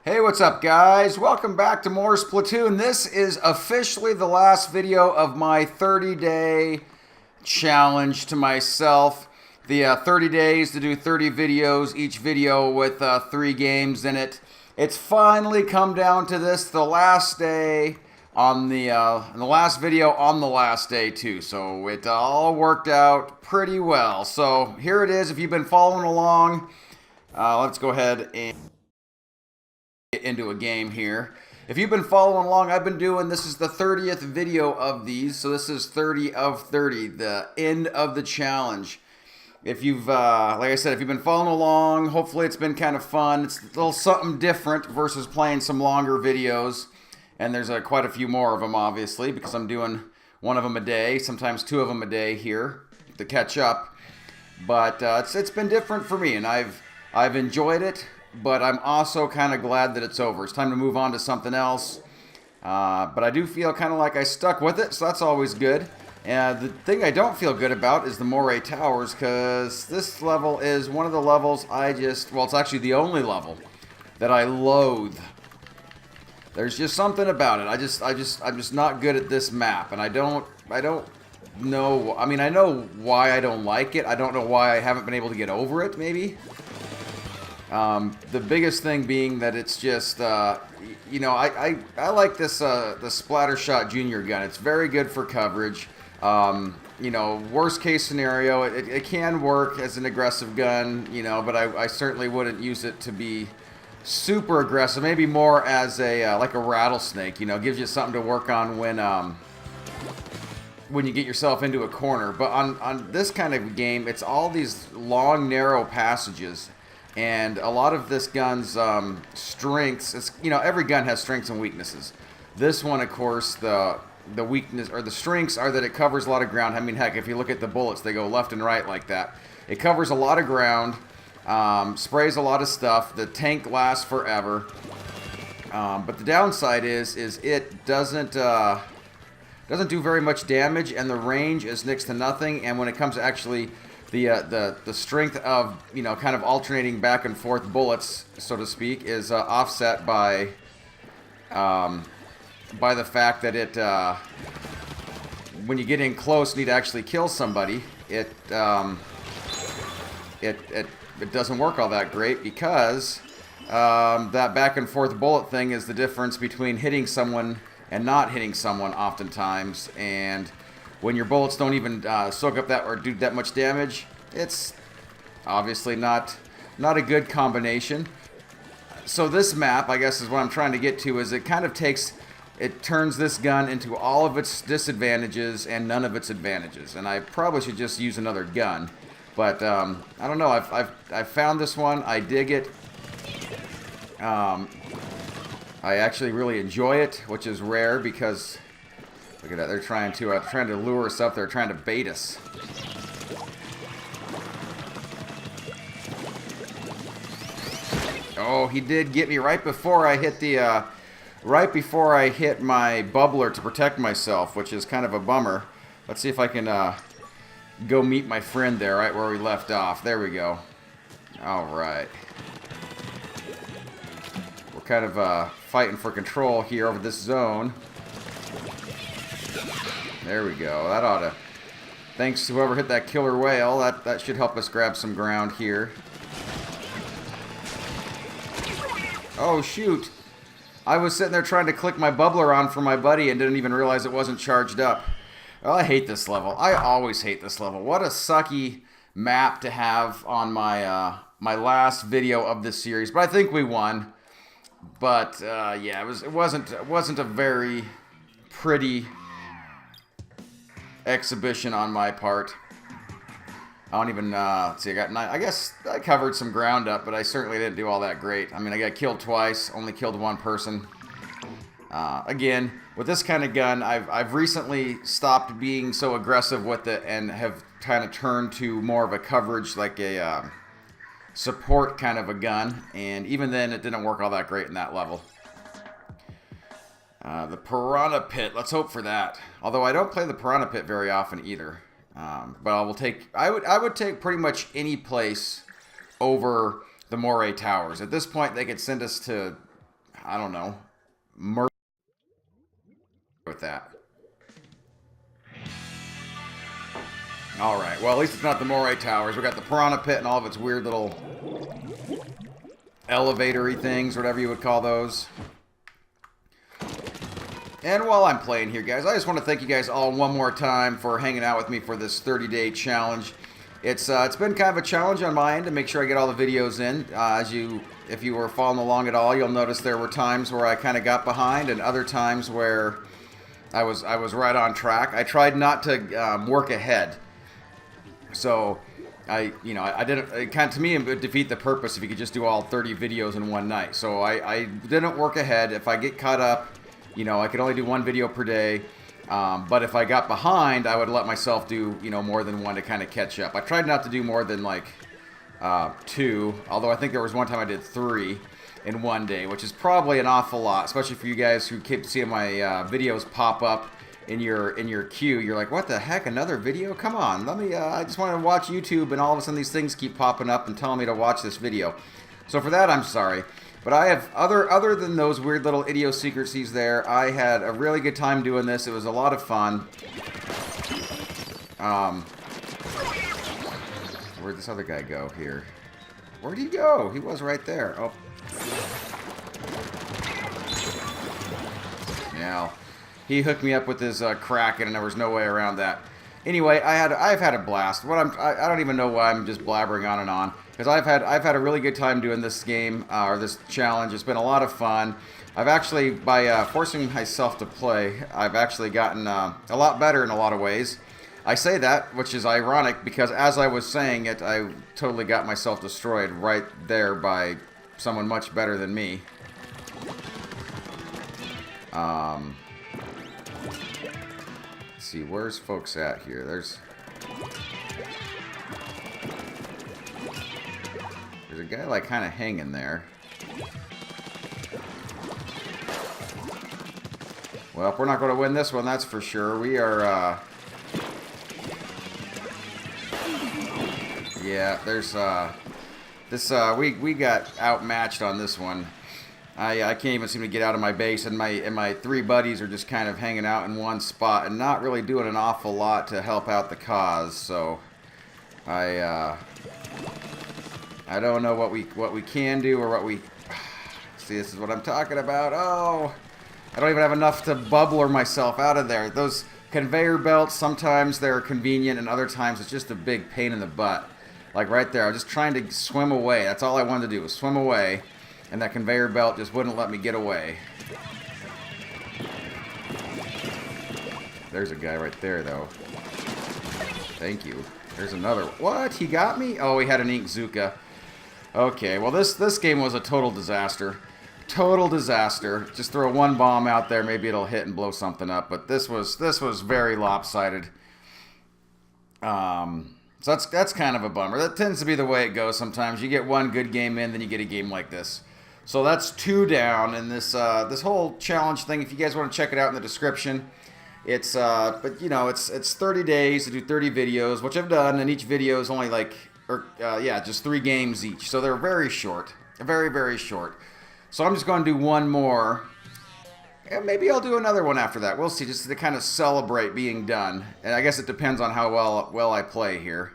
Hey, what's up, guys? Welcome back to more Splatoon. This is officially the last video of my 30-day challenge to myself. The 30 days to do 30 videos, each video with 3 games in it. It's finally come down to this, the last day on the last video on the last day too. So it all worked out pretty well. So here it is. If you've been following along, let's go ahead and into a game here. If you've been following along, I've been doing, this is the 30th video of these, so this is 30 of 30, the end of the challenge. If you've, like I said, if you've been following along, hopefully it's been kind of fun. It's a little something different versus playing some longer videos, and there's quite a few more of them, obviously, because I'm doing one of them a day, sometimes 2 of them a day here to catch up. But it's been different for me, and I've enjoyed it. But I'm also kind of glad that it's over. It's time to move on to something else. But I do feel kind of like I stuck with it, so that's always good. And the thing I don't feel good about is the Moray Towers, because this level is one of the levels well, it's actually the only level that I loathe. There's just something about it. I'm just not good at this map, and I don't know. I mean, I know why I don't like it. I don't know why I haven't been able to get over it, maybe. The biggest thing being that it's just, you know, I like this, the Splattershot Junior gun. It's very good for coverage. You know, worst case scenario, it can work as an aggressive gun, you know, but I certainly wouldn't use it to be super aggressive. Maybe more as a, like a rattlesnake, you know, gives you something to work on when you get yourself into a corner. But on this kind of game, it's all these long, narrow passages. And a lot of this gun's strengths, you know, every gun has strengths and weaknesses. This one, of course, the weakness or the strengths are that it covers a lot of ground. I mean, heck, if you look at the bullets, they go left and right like that. It covers a lot of ground, sprays a lot of stuff. The tank lasts forever. But the downside is it doesn't do very much damage, and the range is next to nothing. And when it comes to actually the strength of, you know, kind of alternating back and forth bullets, so to speak, is offset by the fact that it when you get in close and need to actually kill somebody, it doesn't work all that great, because that back and forth bullet thing is the difference between hitting someone and not hitting someone oftentimes. And when your bullets don't even soak up that or do that much damage, it's obviously not a good combination. So this map, I guess, is what I'm trying to get to, is it kind of turns this gun into all of its disadvantages and none of its advantages. And I probably should just use another gun. But I don't know. I've found this one. I dig it. I actually really enjoy it, which is rare, because look at that. They're trying to lure us up. They're trying to bait us. Oh, he did get me right before I hit my bubbler to protect myself, which is kind of a bummer. Let's see if I can go meet my friend there, right where we left off. There we go. All right. We're kind of fighting for control here over this zone. There we go. That ought to... Thanks to whoever hit that killer whale. That should help us grab some ground here. Oh, shoot. I was sitting there trying to click my bubbler on for my buddy and didn't even realize it wasn't charged up. Well, I hate this level. I always hate this level. What a sucky map to have on my my last video of this series. But I think we won. But yeah, it wasn't a very pretty exhibition on my part. I don't even see. I guess I covered some ground up, but I certainly didn't do all that great. I mean, I got killed twice, only killed one person. Again, with this kind of gun, I've recently stopped being so aggressive with it and have kind of turned to more of a coverage, like a support kind of a gun. And even then, it didn't work all that great in that level. The Piranha Pit. Let's hope for that. Although I don't play the Piranha Pit very often either. But I would take pretty much any place over the Moray Towers. At this point, they could send us to I don't know, murder with that. All right, well, at least it's not the Moray Towers. We got the Piranha Pit and all of its weird little elevator-y things, whatever you would call those. And while I'm playing here, guys, I just want to thank you guys all one more time for hanging out with me for this 30-day challenge. It's been kind of a challenge on my end to make sure I get all the videos in. If you were following along at all, you'll notice there were times where I kind of got behind, and other times where I was right on track. I tried not to work ahead, so I didn't. It kind of, to me, it would defeat the purpose if you could just do all 30 videos in one night. So I didn't work ahead. If I get caught up, I could only do one video per day. But if I got behind, I would let myself do, more than one to kind of catch up. I tried not to do more than like 2, although I think there was one time I did 3 in one day, which is probably an awful lot, especially for you guys who keep seeing my videos pop up in your queue. You're like, what the heck, another video? Come on, I just want to watch YouTube, and all of a sudden these things keep popping up and telling me to watch this video. So for that, I'm sorry. But I have, other than those weird little idiosyncrasies there, I had a really good time doing this. It was a lot of fun. Where'd this other guy go here? Where'd he go? He was right there. Oh. Yeah. He hooked me up with his Kraken, and there was no way around that. Anyway, I've had a blast. I don't even know why I'm just blabbering on and on, because I've had a really good time doing this game or this challenge. It's been a lot of fun. I've actually, by forcing myself to play, I've actually gotten a lot better in a lot of ways. I say that, which is ironic, because as I was saying it, I totally got myself destroyed right there by someone much better than me. See, where's folks at here? There's a guy like kind of hanging there. Well, if we're not going to win this one, that's for sure. We are yeah, there's we got outmatched on this one. I can't even seem to get out of my base, and my 3 buddies are just kind of hanging out in one spot and not really doing an awful lot to help out the cause. So I don't know what we can do or what we see. This is what I'm talking about. Oh, I don't even have enough to bubbler myself out of there. Those conveyor belts, sometimes they're convenient, and other times it's just a big pain in the butt. Like right there, I was just trying to swim away. That's all I wanted to do, was swim away. And that conveyor belt just wouldn't let me get away. There's a guy right there, though. Thank you. There's another. What? He got me? Oh, he had an Inkzuka. Okay, well, this game was a total disaster. Total disaster. Just throw one bomb out there, maybe it'll hit and blow something up. But this was very lopsided. So that's kind of a bummer. That tends to be the way it goes sometimes. You get one good game in, then you get a game like this. So that's 2 down in this this whole challenge thing. If you guys want to check it out in the description, it's but it's 30 days to do 30 videos, which I've done, and each video is only like just 3 games each. So they're very short, very short. So I'm just going to do one more, and maybe I'll do another one after that. We'll see, just to kind of celebrate being done. And I guess it depends on how well I play here.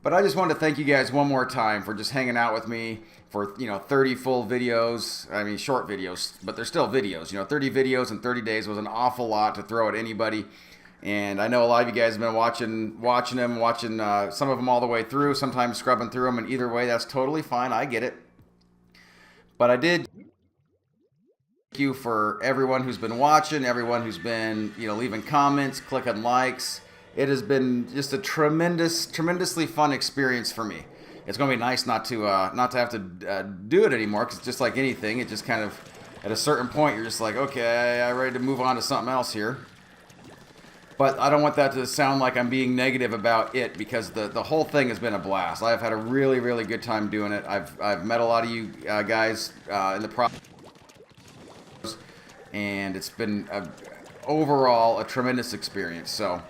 But I just wanted to thank you guys one more time for just hanging out with me for 30 full videos. I mean, short videos, but they're still videos. 30 videos in 30 days was an awful lot to throw at anybody. And I know a lot of you guys have been watching some of them all the way through, sometimes scrubbing through them, and either way, that's totally fine. I get it. But I did thank you for everyone who's been watching, everyone who's been leaving comments, clicking likes. It has been just a tremendously fun experience for me. It's going to be nice not to have to do it anymore, because just like anything, it just kind of, at a certain point, you're just like, okay, I'm ready to move on to something else here. But I don't want that to sound like I'm being negative about it, because the whole thing has been a blast. I've had a really good time doing it. I've met a lot of you guys in the process, and it's been overall a tremendous experience. So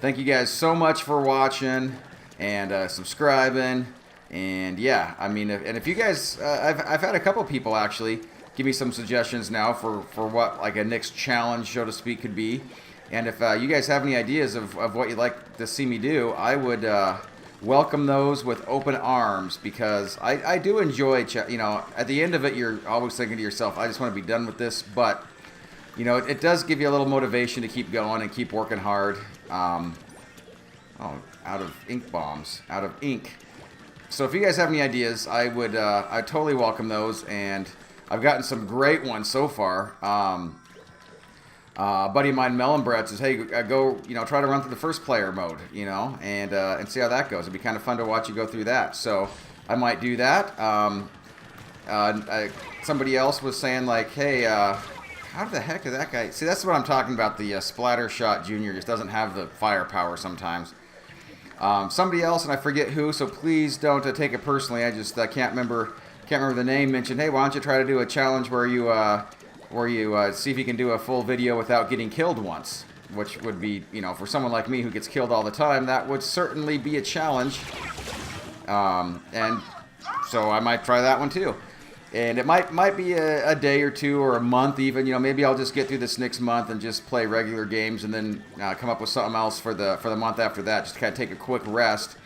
thank you guys so much for watching and subscribing. And yeah, I mean, if you guys, I've had a couple people actually give me some suggestions now for what like a next challenge, so to speak, could be. And if you guys have any ideas of what you'd like to see me do, I would welcome those with open arms, because I do enjoy, you know, at the end of it, you're always thinking to yourself, I just want to be done with this. But, you know, it does give you a little motivation to keep going and keep working hard. Oh, out of ink bombs, out of ink. So if you guys have any ideas, I totally welcome those, and I've gotten some great ones so far. A buddy of mine, Melon Bread, says, hey, go, you know, try to run through the first player mode, you know, and see how that goes. It'd be kind of fun to watch you go through that. So I might do that. Somebody else was saying, like, hey, how the heck is that guy? See, that's what I'm talking about. The Splatter Shot Junior just doesn't have the firepower sometimes. Somebody else, and I forget who, so please don't take it personally. I just can't remember the name. Mentioned, hey, why don't you try to do a challenge where you see if you can do a full video without getting killed once, which would be, you know, for someone like me who gets killed all the time, that would certainly be a challenge. And so I might try that one too. And it might be a day or two or a month even. You know, maybe I'll just get through this next month and just play regular games, and then come up with something else for the month after that. Just kind of take a quick rest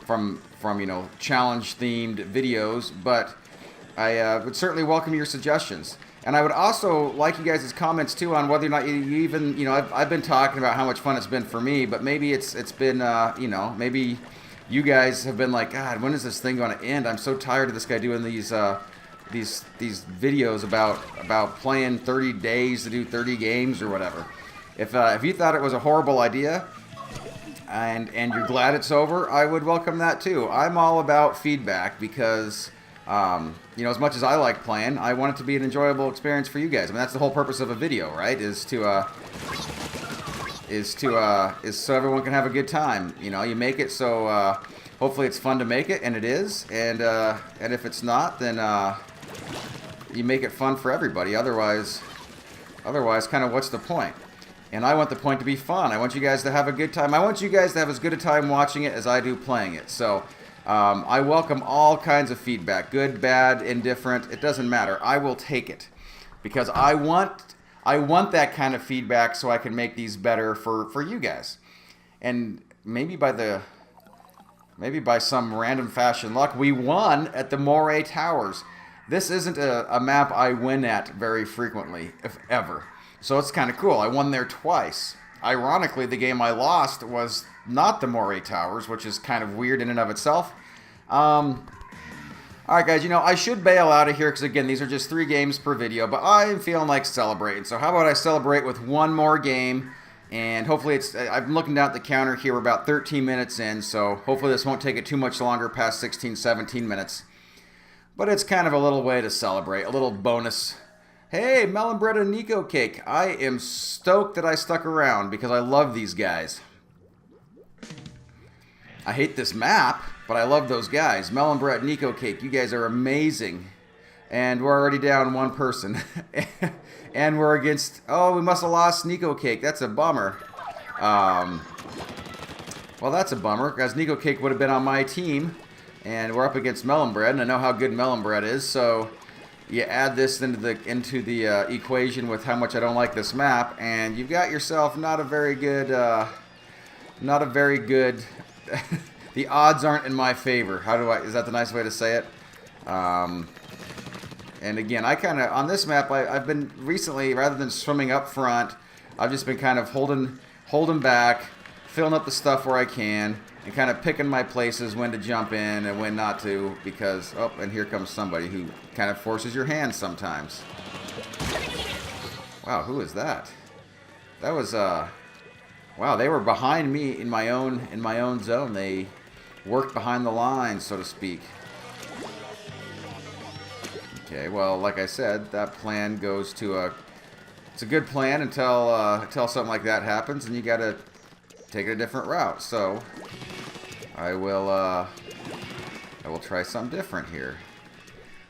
from you know, challenge themed videos. But I would certainly welcome your suggestions. And I would also like you guys' comments too on whether or not you even, you know, I've been talking about how much fun it's been for me, but maybe it's been you know, maybe you guys have been like, God, when is this thing going to end? I'm so tired of this guy doing these videos about playing 30 days to do 30 games or whatever. If you thought it was a horrible idea and you're glad it's over, I would welcome that too. I'm all about feedback, because you know, as much as I like playing, I want it to be an enjoyable experience for you guys. I mean, that's the whole purpose of a video, right? Is so everyone can have a good time. You know, you make it so hopefully it's fun to make it, and it is. And if it's not, then you make it fun for everybody. Otherwise, kind of what's the point? And I want the point to be fun. I want you guys to have a good time. I want you guys to have as good a time watching it as I do playing it. So I welcome all kinds of feedback, good, bad, indifferent. It doesn't matter. I will take it, because I want that kind of feedback so I can make these better for you guys. And maybe by some random fashion luck, we won at the Moray Towers. This isn't a map I win at very frequently, if ever. So it's kind of cool. I won there twice. Ironically, the game I lost was not the Moray Towers, which is kind of weird in and of itself. Alright guys, you know, I should bail out of here because, again, these are just 3 games per video, but I'm feeling like celebrating. So how about I celebrate with one more game, and hopefully I'm looking down at the counter here, we're about 13 minutes in, so hopefully this won't take it too much longer, past 16, 17 minutes. But it's kind of a little way to celebrate, a little bonus. Hey, Melon Bread and Nico Cake, I am stoked that I stuck around because I love these guys. I hate this map, but I love those guys. Melon Bread, Nico Cake, you guys are amazing. And we're already down one person. And we're against... Oh, we must have lost Nico Cake. That's a bummer. Well, that's a bummer, because Nico Cake would have been on my team. And we're up against Melon Bread, and I know how good Melon Bread is, so... You add this into the equation with how much I don't like this map, and you've got yourself not a very good... The odds aren't in my favor. Is that the nice way to say it? And again, I kind of, on this map, I've been recently, rather than swimming up front, I've just been kind of holding back, filling up the stuff where I can, and kind of picking my places when to jump in and when not to, because, oh, and here comes somebody who kind of forces your hand sometimes. Wow, who is that? That was, wow, they were behind me in my own zone. They worked behind the lines, so to speak. Okay, well, like I said, that plan goes to it's a good plan until something like that happens, and you gotta take a different route. So I will try something different here.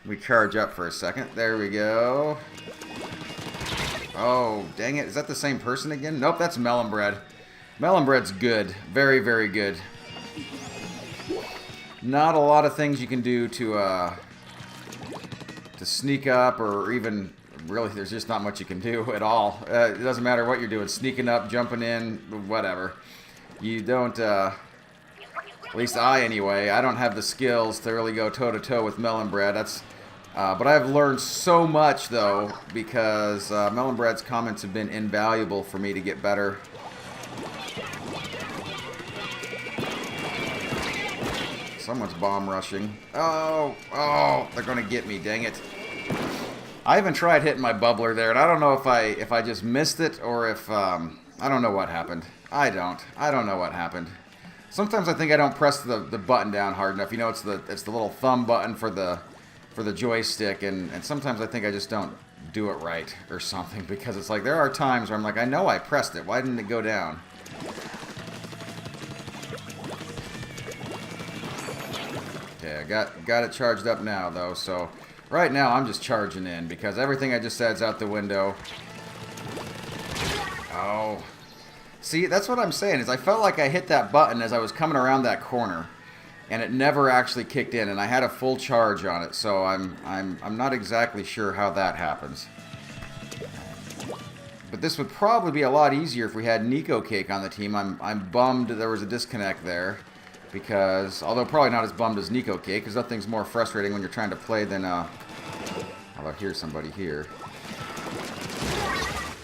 Let me charge up for a second. There we go. Oh, dang it. Is that the same person again? Nope, that's Melon Bread. Melon Bread's good. Very, very good. Not a lot of things you can do to sneak up, or even really there's just not much you can do at all. It doesn't matter what you're doing, sneaking up, jumping in, whatever. You don't, at least I anyway, I don't have the skills to really go toe-to-toe with Melon Bread. That's, but I've learned so much though, because Melon Bread's comments have been invaluable for me to get better. Someone's bomb rushing. Oh, they're gonna get me, dang it. I haven't tried hitting my bubbler there, and I don't know if I just missed it, or if, I don't know what happened. I don't know what happened. Sometimes I think I don't press the button down hard enough. You know, it's the little thumb button for the joystick, and sometimes I think I just don't do it right or something, because it's like there are times where I'm like, I know I pressed it. Why didn't it go down? Okay, I got it charged up now, though, so right now I'm just charging in, because everything I just said's out the window. Oh. See, that's what I'm saying, is I felt like I hit that button as I was coming around that corner, and it never actually kicked in, and I had a full charge on it, so I'm not exactly sure how that happens. But this would probably be a lot easier if we had Nico Cake on the team. I'm bummed there was a disconnect there. Because, although probably not as bummed as Nico Cake, because nothing's more frustrating when you're trying to play than, although here's somebody here.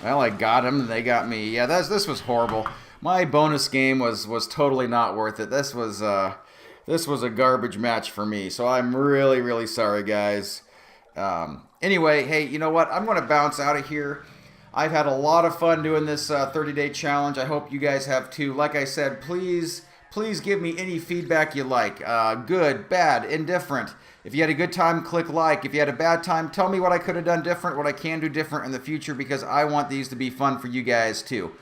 Well, I got him, and they got me. Yeah, this was horrible. My bonus game was totally not worth it. This was a garbage match for me, so I'm really, really sorry, guys. Anyway, hey, you know what? I'm going to bounce out of here. I've had a lot of fun doing this 30-day challenge. I hope you guys have too. Like I said, please give me any feedback you like. Good, bad, indifferent. If you had a good time, click like. If you had a bad time, tell me what I could have done different, what I can do different in the future, because I want these to be fun for you guys too.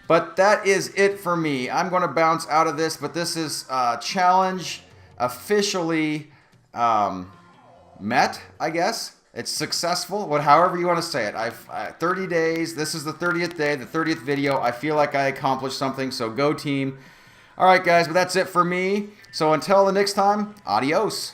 But that is it for me. I'm going to bounce out of this, but this is challenge officially met, I guess. It's successful, however you want to say it. 30 days, this is the 30th day, the 30th video. I feel like I accomplished something, so go team. All right, guys, but that's it for me. So until the next time, adios.